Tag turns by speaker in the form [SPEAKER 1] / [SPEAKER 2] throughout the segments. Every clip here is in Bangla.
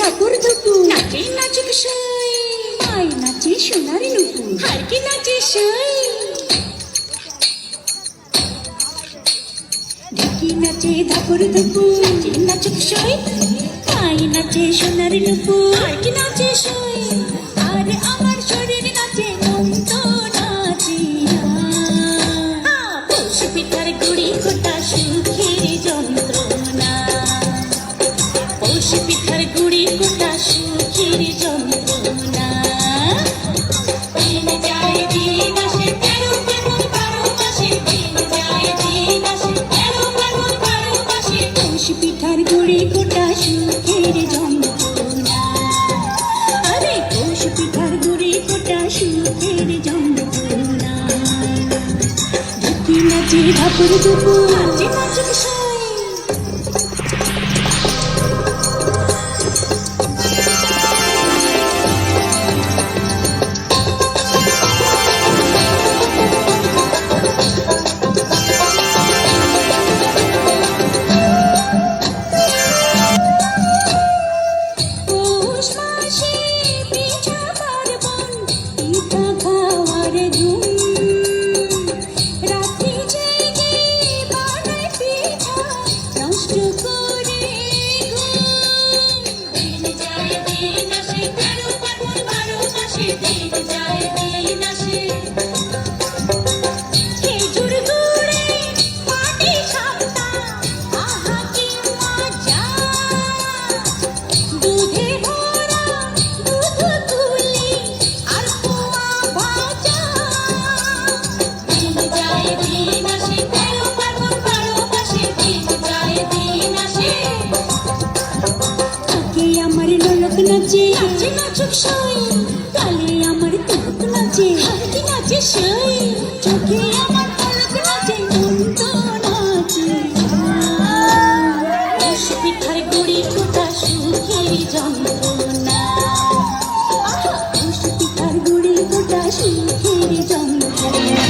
[SPEAKER 1] ধাপুর ধুপুর নাচে নাচুক সই আই নাচে সোনার নুপুর আর কি নাচে সই ঢাকি নাচে ধাপুর ধুপুর নাচে নাচুক সই আই নাচে সোনার নুপুর আর কি নাচে সই আর আমার শরীর নাচে মন তো নাচে পৌষ পিঠার গুড়ি কোটা সুখের যন্ত্রণা পৌষ পিঠার গুড়ি কোটা সুখের যন্ত্রণা দিন যায় দিন আসে 13 ফাল্গুন 12 মাসে দিন যায় দিন আসে 13 ফাল্গুন 12 মাসে পৌষ পিঠার গুড়ি কোটা সুখের যন্ত্রণা আরে পৌষ পিঠার গুড়ি কোটা সুখের যন্ত্রণা ঢাকি নাচে ধাপুর ধুপুর নাচে নাচুক সই নাচে নাচে নাচুক সই তালে আমার তুক নাচে হাতি নাচে সই চোখে আমার পলক নাচে মন তো নাচে পৌষ পিঠার গুড়ি কোটা সুখের যন্ত্রণা পৌষ পিঠার গুড়ি কোটা সুখের যন্ত্রণা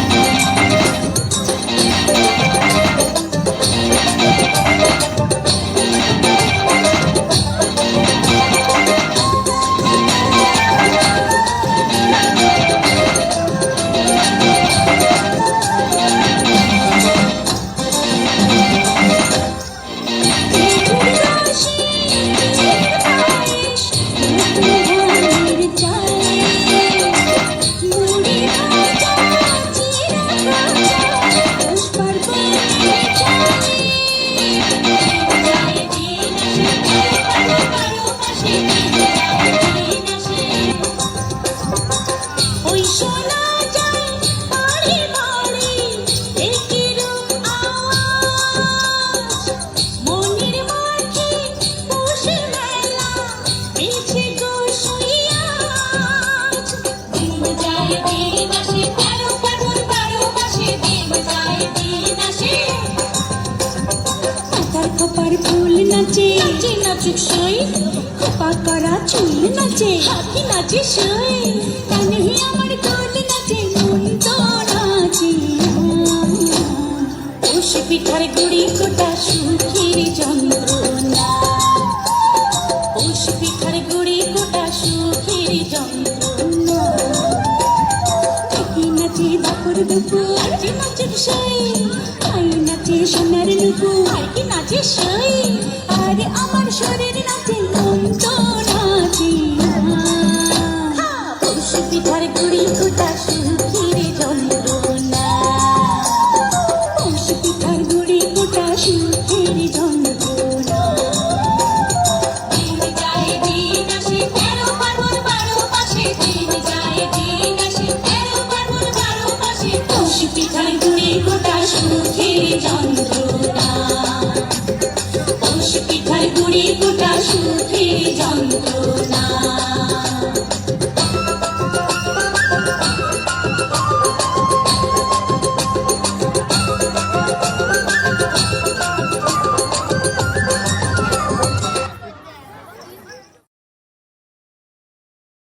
[SPEAKER 1] ফুল নাচে নাচে নাচুক সই খোপা করা চুল নাচে হাতি নাচে সই কানে আমার দোল নাচে মন তো নাচে পৌষ পিঠার গুড়ি কোটা সুখের যন্ত্রণা পৌষ পিঠার গুড়ি কোটা সুখের যন্ত্রণা ঢাকি নাচে ধাপুর ধুপুর নাচে নাচুক সই আই নাচে সোনার নুপুর আর কি নাচে সই আর আমার শরীর নাচে মন তো নাচে পৌষ পিঠার গুড়ি কোটা সুখের যন্ত্রণা পৌষ পিঠার গুড়ি কোটা সুখের যন্ত্রণা দিন যায় দিন আসে 13 ফাল্গুন 12 মাসে দিন যায় দিন আসে 13 ফাল্গুন 12 মাসে পৌষ পিঠার গুড়ি কোটা সুখের যন্ত্রণা পৌষ পিঠার গুড়ি কোটা সুখের যন্ত্রণা